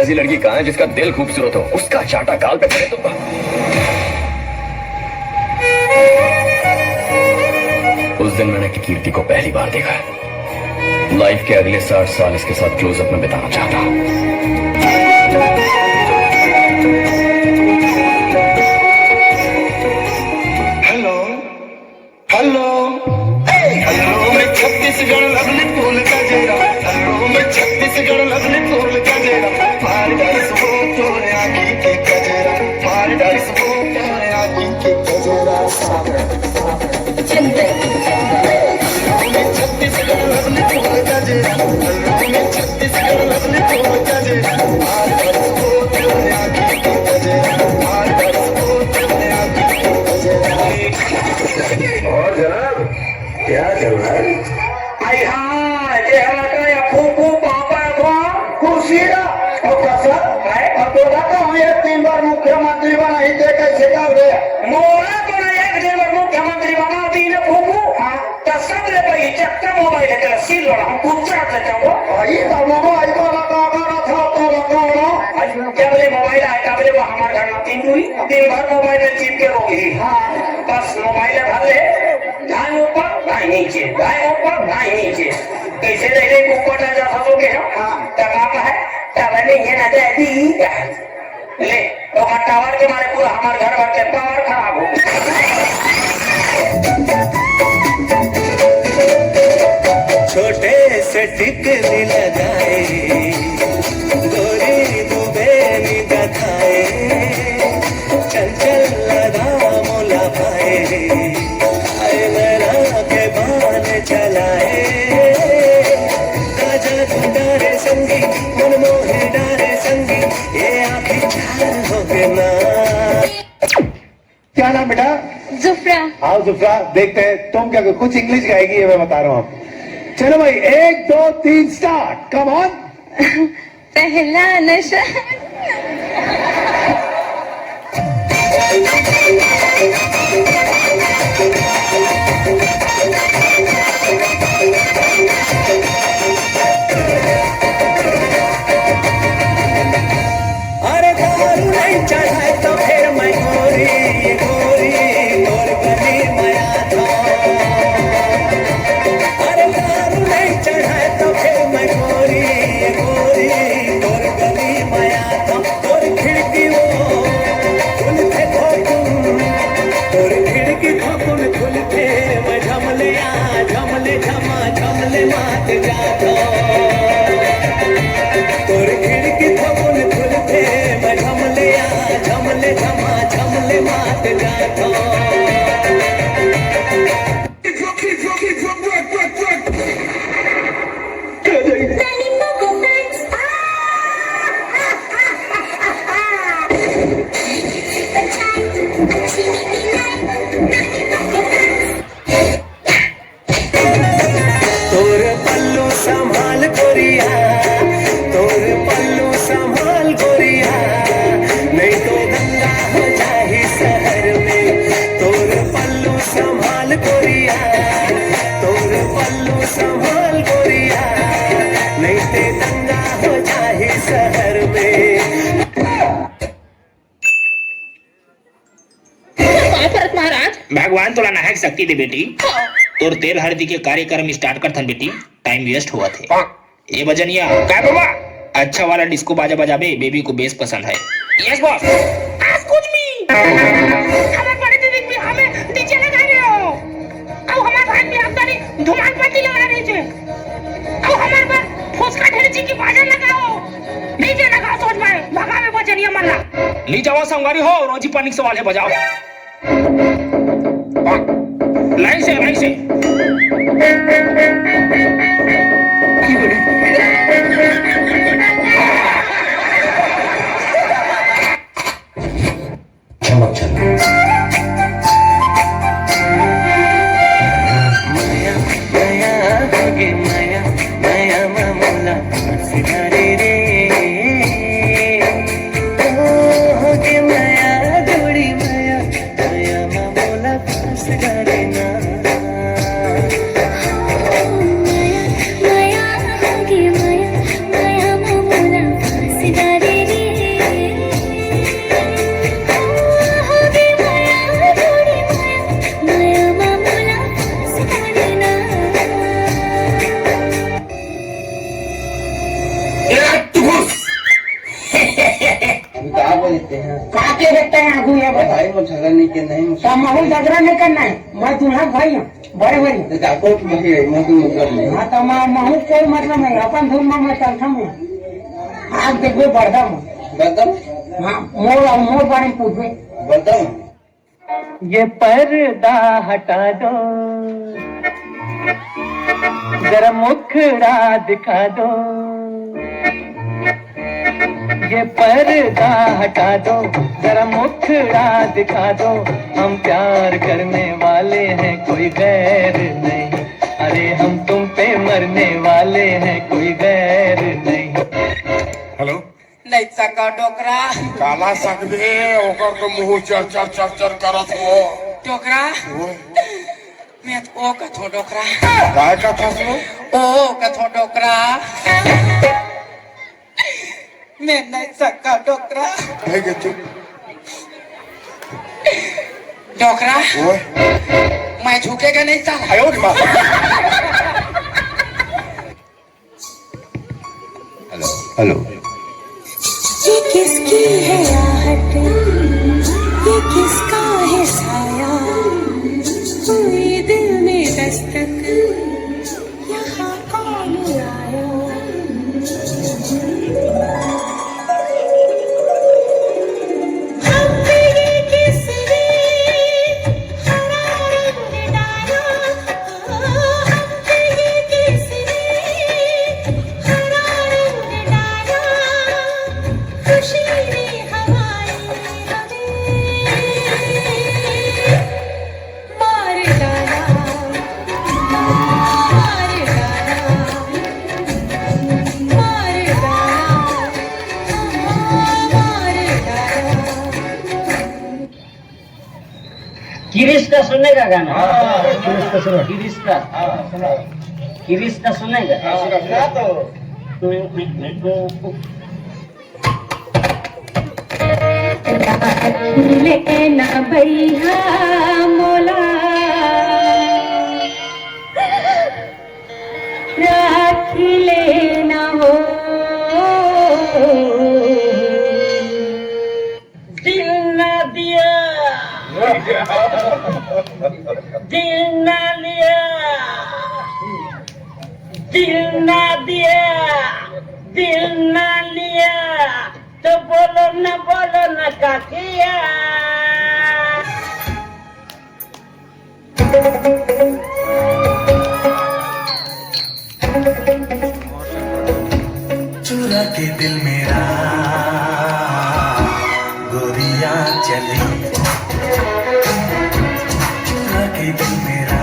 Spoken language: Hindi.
ऐसी लड़की कहाँ है जिसका दिल खूबसूरत हो, उसका चाटा गाल पे पड़े तो। उस दिन मैंने कीर्ति को पहली बार देखा। लाइफ के अगले 60 साल इसके साथ क्लोजअप में बिताना चाहता हूँ। हेलो हेलो हेलो, मैं छत्तीसगढ़ लवली फूल का जेरा। हेलो, मैं छत्तीसगढ़ लवली फूल का जेरा। मार डाइस वो तोरे आँखी के गजेरा। मार डाइस वो तोरे आँखी के गजेरा। मैं छत्तीसगढ़ लवली फूल का जेरा। हेलो, मैं छत्तीसगढ़ लवली फूल का जेरा। मार डाइस वो तोरे आँखी के गजेरा। मार डाइस वो तोरे आँखी के गजेरा। और जनाब क्या चल रहा है? आई हाँ, ये हमारा या फूफू पापा को कुर्सीरा और कसर है और बोला तो हम ये 3 बार मुख्यमंत्री बना ही थे, कैसे कर रहे मोला तो ना एक 3 बार मुख्यमंत्री बना दी ने फूफू। हाँ तो सब ले भाई चक्का मोबाइल के सील वाला हम पूछा देते हो भाई तो मोबाइल को लगा कर था तो लगाओ क्या बोले मोबाइल आए का बोले वो हमारे घर में 3 बार मोबाइल में चिप के रोगी। हाँ बस मोबाइल भर ले ढाई ऊपर ढाई नीचे, ढाई ऊपर ढाई नीचे, कैसे रहने को ऊपर ना जा सकोगे हम टका है टका नहीं है ना जाती ले तो टावर के मारे पूरा हमारे घर भर के पावर खराब हो। छोटे से टिकली लगाए गोरी दुबेली दिखाए चंचल लगा मोला पाए चलाए राजा डारे संगी मन मोहे डारे संगी ये आखिर चार हो गए ना। क्या नाम बेटा? जुफ्रा। आओ जुफ्रा, देखते हैं तुम क्या कुछ इंग्लिश गाएगी, ये मैं बता रहा हूँ आप। चलो भाई 1 2 3 स्टार्ट, कम ऑन। पहला नशा अरे दारू नहीं चढ़ाए तो फिर मैं गोरी गोरी गोर गली माया था। अरे दारू नहीं चढ़ाए तो फिर मैं गोरी गोरी गोर गली माया था। और खिड़की वो खुलते खोकुन, और खिड़की खोकुन खुलते मैं झमले झमले झमा झमले मात जाता। और खिड़की खोकुन खुलते मैं झमले झमले झमा झमले मात जाता। तोर पल्लू संभाल गोरिया, तोर पल्लू संभाल गोरिया, नहीं तो दंगा हो जाए शहर में। तोर पल्लू संभाल गोरिया, तोर पल्लू संभाल गोरिया, नहीं तो दंगा हो जाए शहर में। महाराज भगवान तोला नाहक शक्ति दे बेटी। तोर तेल हल्दी के कार्यक्रम स्टार्ट कर थन बेटी, टाइम वेस्ट हुआ थे। ये बजनिया क्या बाबा अच्छा वाला डिस्को बाजा बजाबे, बेबी को बेस पसंद है। Yes boss. आज कुछ भी हमारे बड़े दीदी भी हमें डीजे लगा रहे हो और हमारे भाई भी आपदारी धुमाल पार्टी लगा रहे थे और हमारे पर फुसका ढेरी जी की बाजा लगाओ, डीजे लगाओ। सोच में भगा में बजनिया मरना ली जाओ संगवारी हो, रोजी पानी सवाल है बजाओ लाइन से लाइन से। चमक चमक माया माया होगे माया माया मामूला सितारे रे होगे माया जोड़ी माया माया मामूला सितारे ना। माया माया होगी माया माया मामूला सितारे यहाँ तू ये बता भाई वो झगड़ा नहीं के नहीं तो महू झगड़ा नहीं करना है मैं तुम्हारा भाई हूँ बड़े भाई हूँ। जाको भाई है मैं तो मतलब नहीं हाँ तो महू कोई मतलब नहीं अपन धूम में मैं चलता हूँ आज देखो बढ़ता हूँ बदम हाँ मोर बारे में पूछे बदम ये पर्दा हटा दो जरा मुखड़ा दिखा दो ये पर्दा हटा दो जरा मुखड़ा दिखा दो हम प्यार करने वाले हैं कोई गैर नहीं अरे हम तुम पे मरने वाले हैं कोई गैर नहीं। हेलो नहीं सका डोकरा काला सकदे ओकर तो मुंह चर चर चर चर करत हो डोकरा मैं तो ओ कथो डोकरा काय का था सो ओ कथो डोकरा मैं नहीं सका डोकरा है के तू डोकरा ओए मैं झुकेगा नहीं साला आयो रे बाप हेलो ये किसकी है आहट ये किसका है साया हुई दिल में दस्तक यहाँ कौन आया हम पे ये किसने हरा रंग डाला हम पे ये किसने हरा रंग डाला खुशी ने हवाएं हमें मार डाला मार डाला मार डाला मार डाला। किरिश का सुनेगा गाना किरिश का सुनेगा लेना भैया मोला राखी लेना हो दिल ना दिया दिल ना लिया दिल ना दिया दिल ना लिया तो बोलो न का किया चुरा के दिल मेरा गोरियां चली चुरा के दिल मेरा